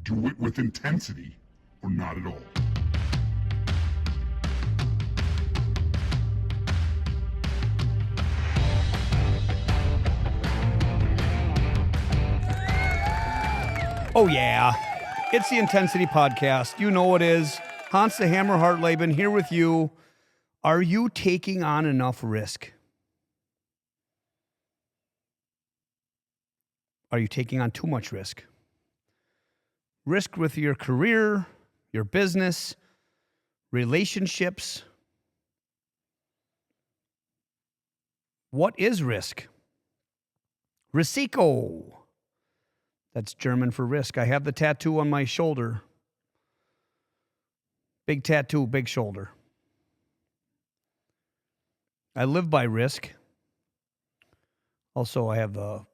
Do it with intensity or not at all. Oh, yeah. It's the Intensity Podcast. You know it is. Hans the Hammer Hartleben here with you. Are you taking on enough risk? Are you taking on too much risk? Risk with your career, your business, relationships. What is risk? Risiko. That's German for risk. I have the tattoo on my shoulder. Big tattoo, big shoulder. I live by risk. Also, I have the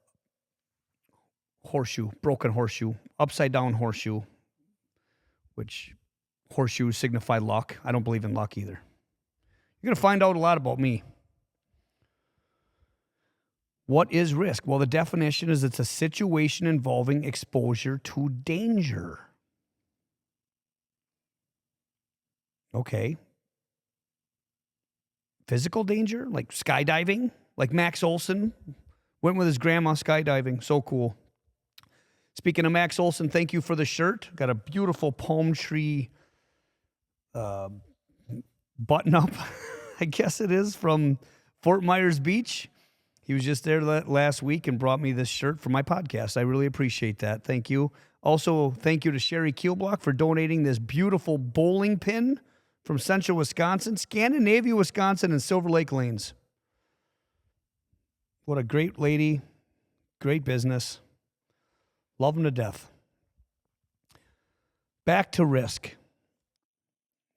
horseshoe, broken horseshoe, upside down horseshoe, which horseshoes signify luck. I don't believe in luck either. You're going to find out a lot about me. What is risk? Well, the definition is it's a situation involving exposure to danger. Okay. Physical danger, like skydiving, like Max Olson went with his grandma skydiving. So cool. Speaking of Max Olson, thank you for the shirt. Got a beautiful palm tree button up, I guess it is, from Fort Myers Beach. He was just there last week and brought me this shirt for my podcast. I really appreciate that. Thank you. Also, thank you to Sherry Kielblock for donating this beautiful bowling pin from Central Wisconsin, Scandinavia, Wisconsin, and Silver Lake Lanes. What a great lady. Great business. Love them to death. Back to risk.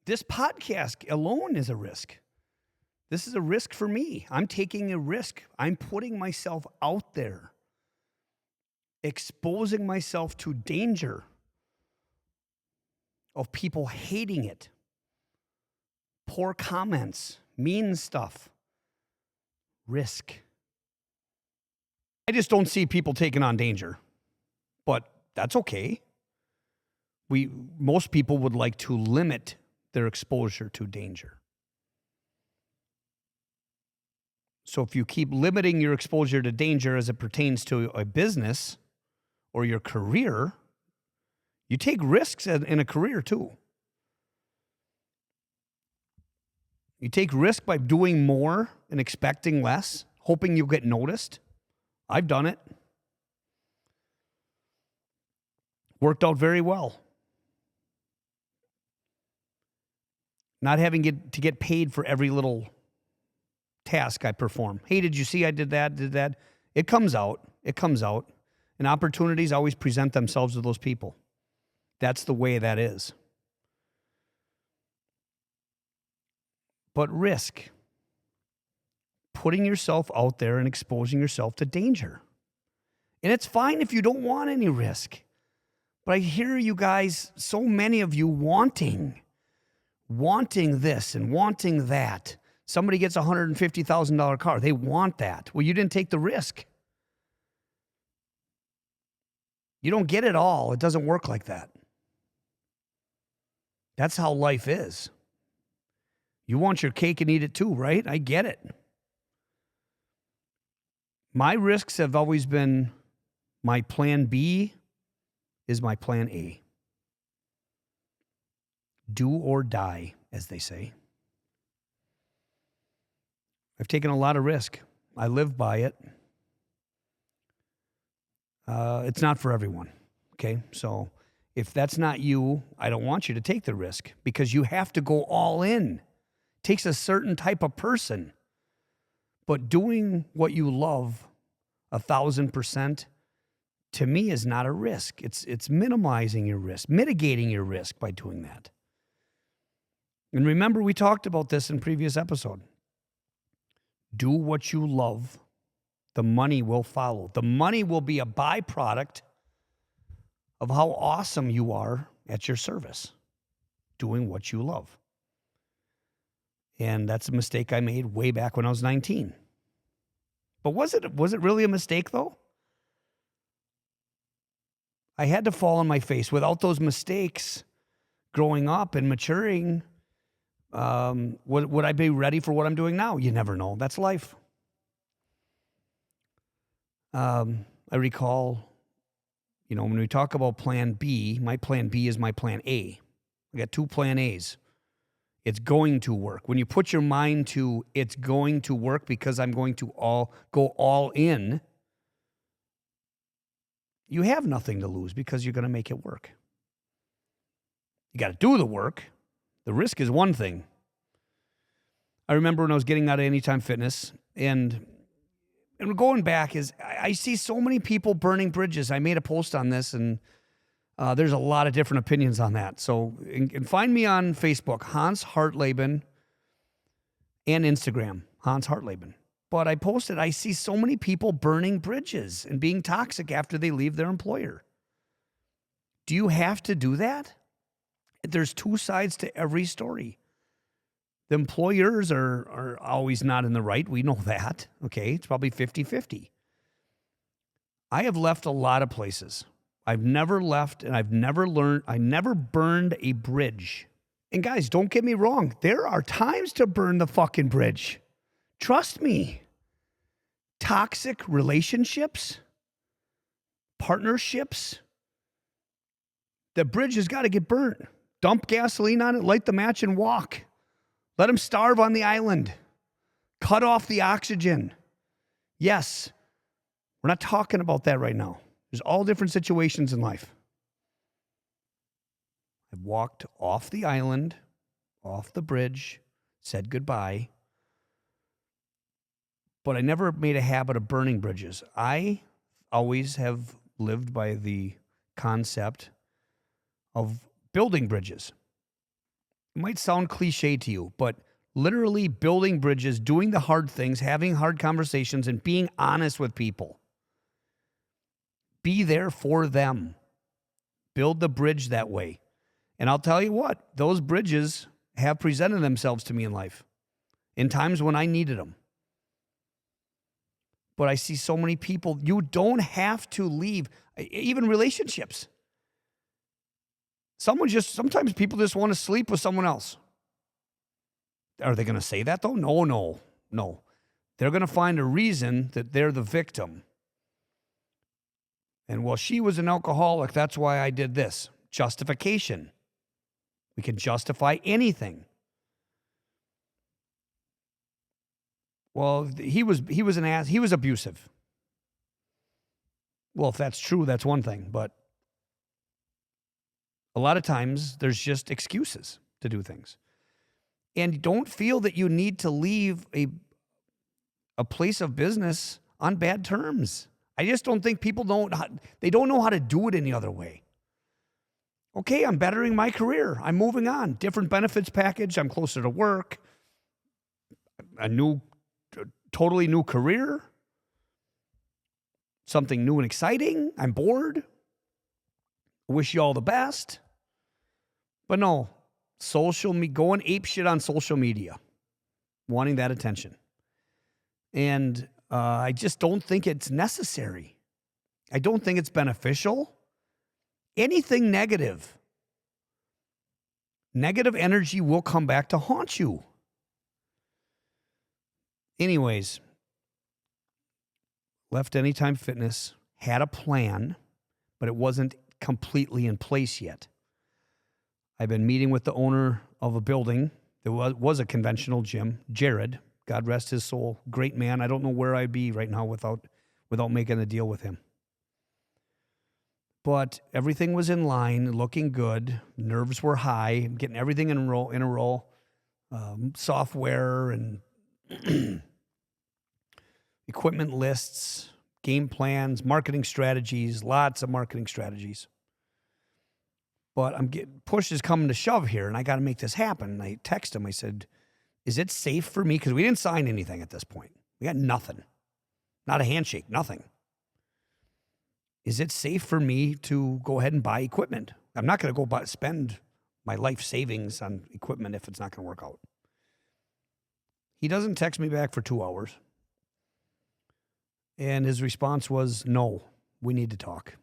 This podcast alone is a risk. This is a risk for me. I'm taking a risk. I'm putting myself out there, exposing myself to danger of people hating it, poor comments, mean stuff, risk. I just don't see people taking on danger, but that's okay. Most people would like to limit their exposure to danger. So if you keep limiting your exposure to danger as it pertains to a business or your career, you take risks in a career too. You take risk by doing more and expecting less, hoping you'll get noticed. I've done it. Worked out very well. Not having to get paid for every little task I perform. Hey, did you see I did that? It comes out. And opportunities always present themselves to those people. That's the way that is. But risk. Putting yourself out there and exposing yourself to danger. And it's fine if you don't want any risk. But I hear you guys, so many of you wanting this and wanting that. Somebody gets a $150,000 car. They want that. Well, you didn't take the risk. You don't get it all. It doesn't work like that. That's how life is. You want your cake and eat it too, right? I get it. My risks have always been my plan B is my plan A. Do or die, as they say. I've taken a lot of risk. I live by it. It's not for everyone, okay? So if that's not you, I don't want you to take the risk because you have to go all in. It takes a certain type of person. But doing what you love 1,000% to me is not a risk. It's minimizing your risk, mitigating your risk by doing that. And remember, we talked about this in previous episode. Do what you love. The money will follow. The money will be a byproduct of how awesome you are at your service, doing what you love. And that's a mistake I made way back when I was 19. But was it really a mistake, though? I had to fall on my face. Without those mistakes growing up and maturing, would I be ready for what I'm doing now? You never know. That's life. I recall, when we talk about plan B, my plan B is my plan A. I got 2 plan A's. It's going to work. When you put your mind to it's going to work because I'm going to go all in, you have nothing to lose because you're going to make it work. You got to do the work. The risk is one thing. I remember when I was getting out of Anytime Fitness, and going back is I see so many people burning bridges. I made a post on this, and there's a lot of different opinions on that. So and find me on Facebook, Hans Hartleben, and Instagram, Hans Hartleben. But I posted, I see so many people burning bridges and being toxic after they leave their employer. Do you have to do that? There's 2 sides to every story. The employers are always not in the right. We know that. Okay, it's probably 50-50. I have left a lot of places. I've never left, and I've never learned. I never burned a bridge. And guys, don't get me wrong. There are times to burn the fucking bridge. Trust me. Toxic relationships, partnerships, the bridge has got to get burnt. Dump gasoline on it, light the match, and walk. Let them starve on the island. Cut off the oxygen. Yes, we're not talking about that right now. There's all different situations in life. I've walked off the island, off the bridge, said goodbye, but I never made a habit of burning bridges. I always have lived by the concept of building bridges. It might sound cliche to you, but literally building bridges, doing the hard things, having hard conversations, and being honest with people. Be there for them. Build the bridge that way. And I'll tell you what, those bridges have presented themselves to me in life in times when I needed them. But I see so many people, you don't have to leave, even relationships. Sometimes people just want to sleep with someone else. Are they going to say that though? No. They're going to find a reason that they're the victim. And well, she was an alcoholic, that's why I did this. Justification. We can justify anything. Well, he was an ass. He was abusive. Well, if that's true, that's one thing. But a lot of times there's just excuses to do things. And don't feel that you need to leave a place of business on bad terms. I just don't think people don't know how to do it any other way. Okay, I'm bettering my career. I'm moving on. Different benefits package. I'm closer to work. Totally new career. Something new and exciting. I'm bored. Wish you all the best. But no, going ape shit on social media, wanting that attention. And I just don't think it's necessary. I don't think it's beneficial. Anything negative energy will come back to haunt you. Anyways, left Anytime Fitness, had a plan, but it wasn't completely in place yet. I've been meeting with the owner of a building that was a conventional gym, Jared. God rest his soul. Great man. I don't know where I'd be right now without making a deal with him. But everything was in line, looking good. Nerves were high, getting everything in a row. Software and equipment lists, game plans, marketing strategies, lots of marketing strategies. But push is coming to shove here, and I got to make this happen. And I texted him. I said, is it safe for me? Because we didn't sign anything at this point. We got nothing. Not a handshake, nothing. Is it safe for me to go ahead and buy equipment? I'm not going to spend my life savings on equipment if it's not going to work out. He doesn't text me back for 2 hours. And his response was, no, we need to talk.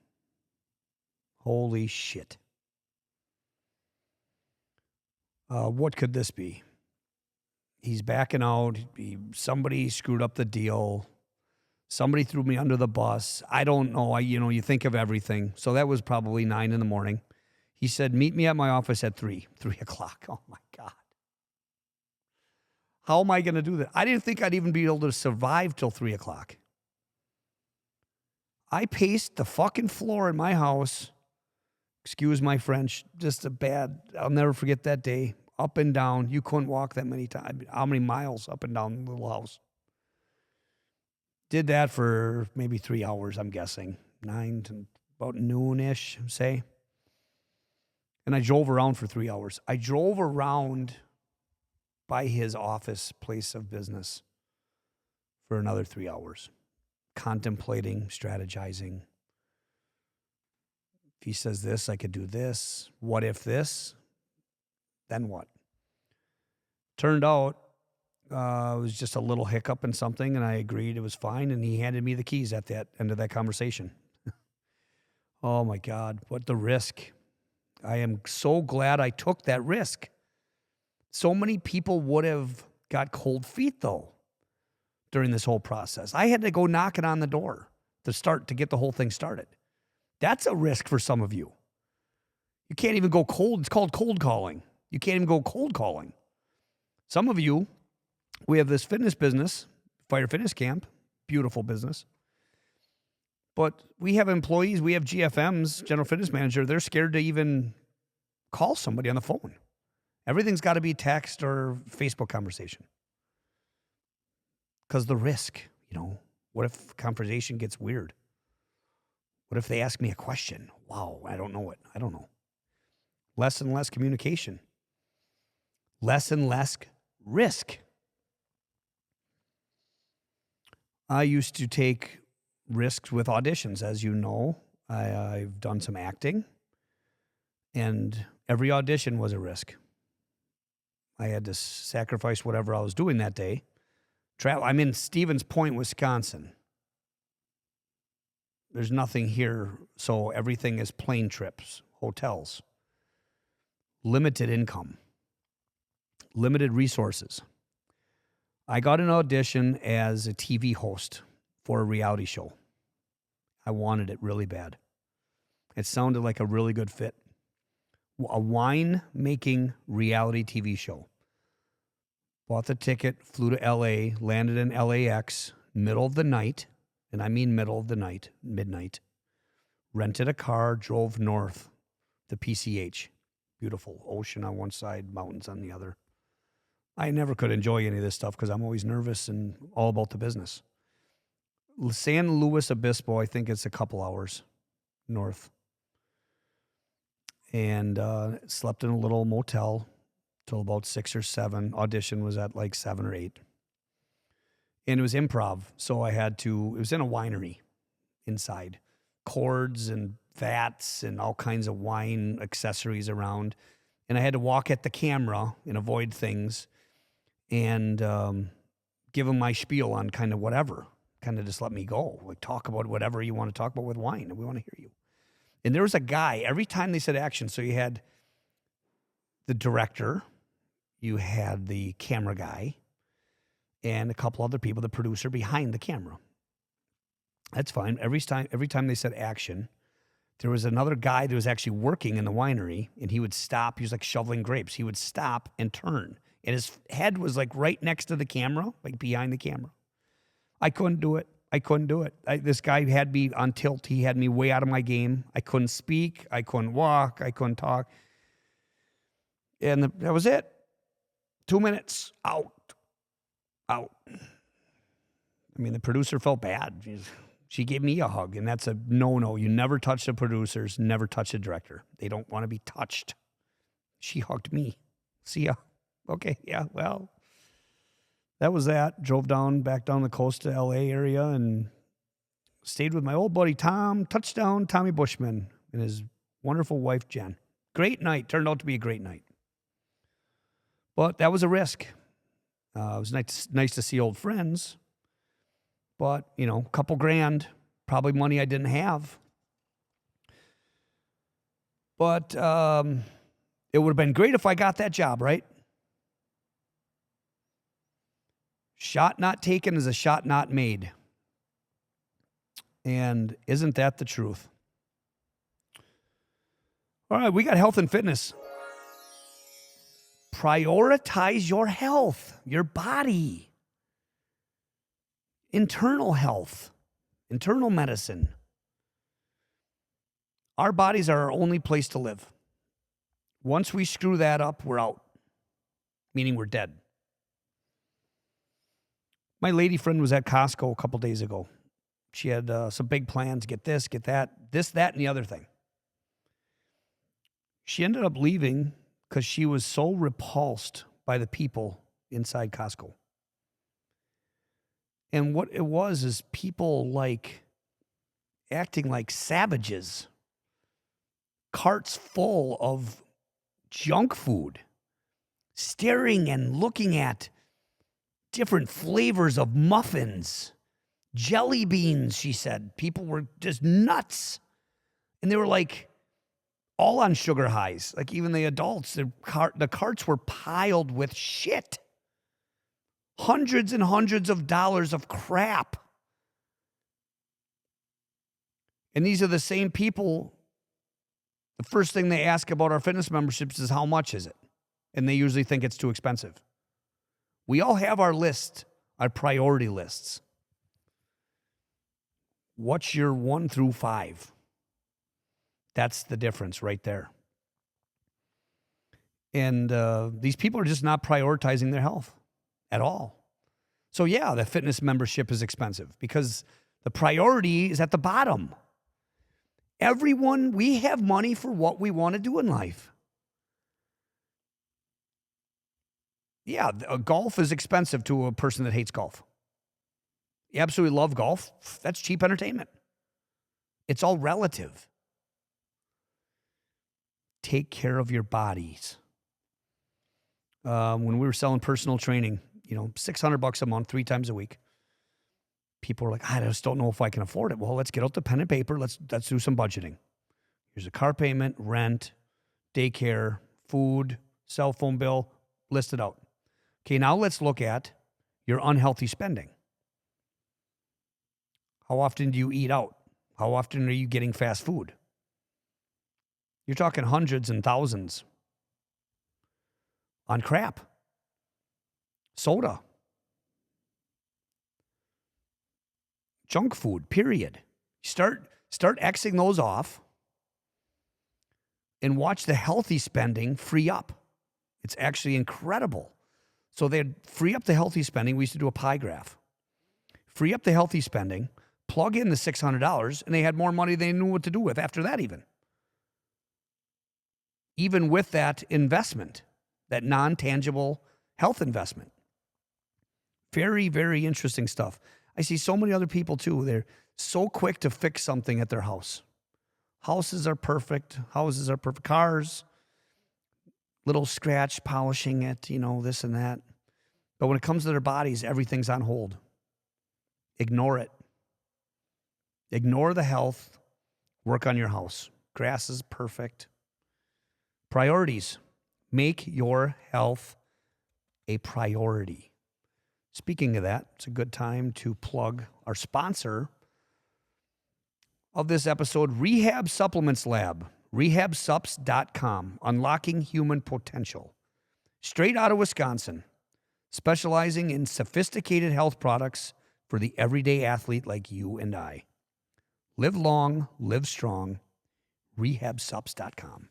Holy shit. What could this be? He's backing out. Somebody screwed up the deal. Somebody threw me under the bus. I don't know. You think of everything. So that was probably 9 in the morning. He said, meet me at my office at 3 o'clock. Oh my God. How am I going to do that? I didn't think I'd even be able to survive till 3 o'clock. I paced the fucking floor in my house. Excuse my French. I'll never forget that day. Up and down. You couldn't walk that many times. How many miles up and down the little house? Did that for maybe 3 hours, I'm guessing. 9 to about noon-ish, say. And I drove around for 3 hours. I drove around by his office place of business for another 3 hours, contemplating, strategizing. If he says this, I could do this. What if this? Then what? Turned out it was just a little hiccup in something, and I agreed it was fine, and he handed me the keys at the end of that conversation. Oh, my God. What the risk. I am so glad I took that risk. So many people would have got cold feet, though, during this whole process. I had to go knocking on the door to get the whole thing started. That's a risk for some of you. You can't even go cold. It's called cold calling. You can't even go cold calling. Some of you, we have this fitness business, Fire Fitness Camp, beautiful business. But we have employees, we have GFMs, General Fitness Manager, they're scared to even call somebody on the phone. Everything's got to be text or Facebook conversation. Because the risk, what if conversation gets weird? What if they ask me a question? Wow, I don't know it. I don't know. Less and less communication. Less and less risk. I used to take risks with auditions, as you know. I've done some acting, and every audition was a risk. I had to sacrifice whatever I was doing that day. I'm in Stevens Point, Wisconsin. There's nothing here, so everything is plane trips, hotels, limited income, limited resources. I got an audition as a TV host for a reality show. I wanted it really bad. It sounded like a really good fit. A wine-making reality TV show. Bought the ticket, flew to LA, landed in LAX, middle of the night, and I mean middle of the night, midnight. Rented a car, drove north to PCH. Beautiful ocean on one side, mountains on the other. I never could enjoy any of this stuff because I'm always nervous and all about the business. San Luis Obispo, I think it's a couple hours north. And slept in a little motel till about 6 or 7. Audition was at like 7 or 8. And it was improv, so it was in a winery inside. Cords and vats and all kinds of wine accessories around. And I had to walk at the camera and avoid things and give them my spiel on kind of whatever. Kind of just let me go. Like, talk about whatever you want to talk about with wine, and we want to hear you. And there was a guy, every time they said action, so you had the director, you had the camera guy, and a couple other people, the producer behind the camera. That's fine. Every time they said action, there was another guy that was actually working in the winery, and he would stop. He was like shoveling grapes. He would stop and turn, and his head was like right next to the camera, like behind the camera. I couldn't do it. This guy had me on tilt. He had me way out of my game. I couldn't speak. I couldn't walk. I couldn't talk. And that was it. 2 minutes. Out. I mean, the producer felt bad. She gave me a hug, and that's a no-no. You never touch the producers, never touch the director. They don't want to be touched. She hugged me. See ya. Okay, yeah, well, that was that. Drove back down the coast to LA area and stayed with my old buddy Tommy Bushman, and his wonderful wife, Jen. Great night. Turned out to be a great night. But that was a risk. It was nice to see old friends. But, a couple grand, probably money I didn't have. But it would have been great if I got that job, right? Shot not taken is a shot not made. And isn't that the truth? All right, we got health and fitness. Prioritize your health, your body, internal health, internal medicine. Our bodies are our only place to live. Once we screw that up, we're out, meaning we're dead. My lady friend was at Costco a couple days ago. She had some big plans, get this, get that, and the other thing. She ended up leaving because she was so repulsed by the people inside Costco. And what it was is people like acting like savages, carts full of junk food, staring and looking at different flavors of muffins, jelly beans, she said. People were just nuts. And they were like all on sugar highs. Like even the adults, the carts were piled with shit. Hundreds and hundreds of dollars of crap. And these are the same people. The first thing they ask about our fitness memberships is how much is it? And they usually think it's too expensive. We all have our list, our priority lists. What's your 1 through 5? That's the difference right there. And these people are just not prioritizing their health at all. So yeah, the fitness membership is expensive because the priority is at the bottom. Everyone, we have money for what we want to do in life. Yeah, golf is expensive to a person that hates golf. You absolutely love golf. That's cheap entertainment. It's all relative. Take care of your bodies. When we were selling personal training, $600 a month, 3 times a week. People were like, I just don't know if I can afford it. Well, let's get out the pen and paper. Let's do some budgeting. Here's a car payment, rent, daycare, food, cell phone bill, list it out. Okay, now let's look at your unhealthy spending. How often do you eat out? How often are you getting fast food? You're talking hundreds and thousands on crap. Soda. Junk food, period. Start Xing those off and watch the healthy spending free up. It's actually incredible. So they'd free up the healthy spending. We used to do a pie graph. Free up the healthy spending, plug in the $600, and they had more money than they knew what to do with after that even. Even with that investment, that non-tangible health investment. Very, very interesting stuff. I see so many other people too. They're so quick to fix something at their house. Houses are perfect. Houses are perfect. Cars, little scratch, polishing it, this and that. But when it comes to their bodies, everything's on hold. Ignore it. Ignore the health. Work on your house. Grass is perfect. Priorities. Make your health a priority. Speaking of that, it's a good time to plug our sponsor of this episode, Rehab Supplements Lab, rehabsups.com, unlocking human potential. Straight out of Wisconsin, specializing in sophisticated health products for the everyday athlete like you and I. Live long, live strong, rehabsups.com.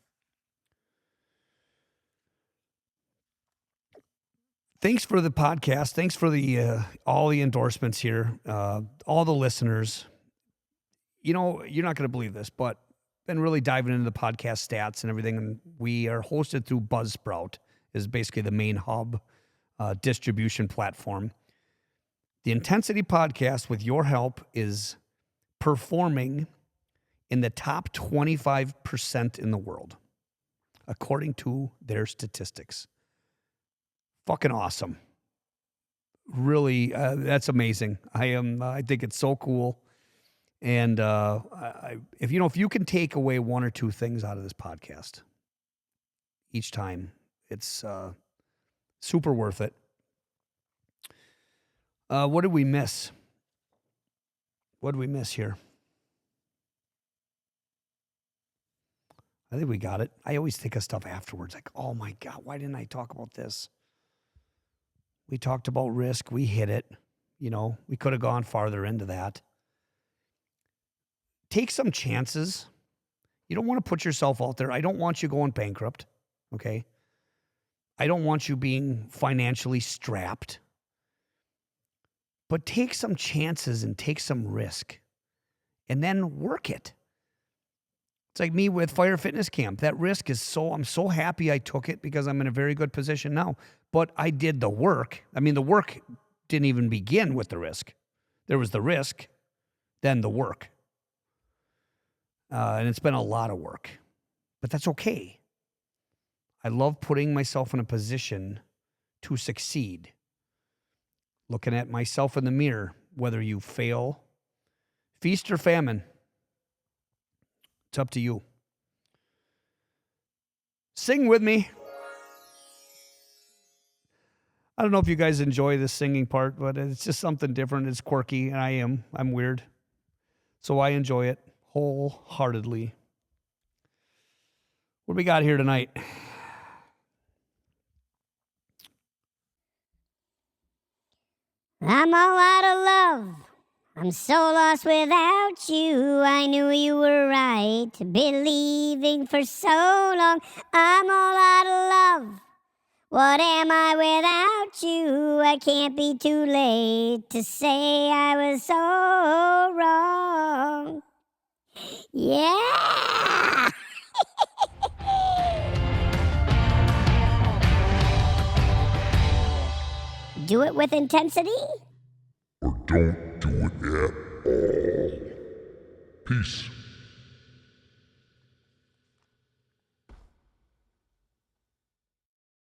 Thanks for the podcast. Thanks for the all the endorsements here, all the listeners. You're not going to believe this, but been really diving into the podcast stats and everything. And we are hosted through Buzzsprout, is basically the main hub distribution platform. The Intensity Podcast, with your help, is performing in the top 25% in the world, according to their statistics. Fucking awesome. Really, that's amazing. I think it's so cool. And if you can take away one or two things out of this podcast each time, it's super worth it. What did we miss? What did we miss here? I think we got it. I always think of stuff afterwards, like, oh my God, why didn't I talk about this? We talked about risk. We hit it. We could have gone farther into that. Take some chances. You don't want to put yourself out there. I don't want you going bankrupt, okay? I don't want you being financially strapped. But take some chances and take some risk and then work it. It's like me with Fire Fitness Camp. That risk is I'm so happy I took it because I'm in a very good position now. But I did the work. I mean, the work didn't even begin with the risk. There was the risk, then the work. And it's been a lot of work. But that's okay. I love putting myself in a position to succeed. Looking at myself in the mirror, whether you fail, feast or famine, it's up to you. Sing with me. I don't know if you guys enjoy this singing part, but it's just something different. It's quirky, and I'm weird. So I enjoy it wholeheartedly. What do we got here tonight? I'm all out of love. I'm so lost without you. I knew you were right, believing for so long. I'm all out of love. What am I without you? I can't be too late to say I was so wrong. Yeah! Do it with intensity? Or don't do it at all. Peace.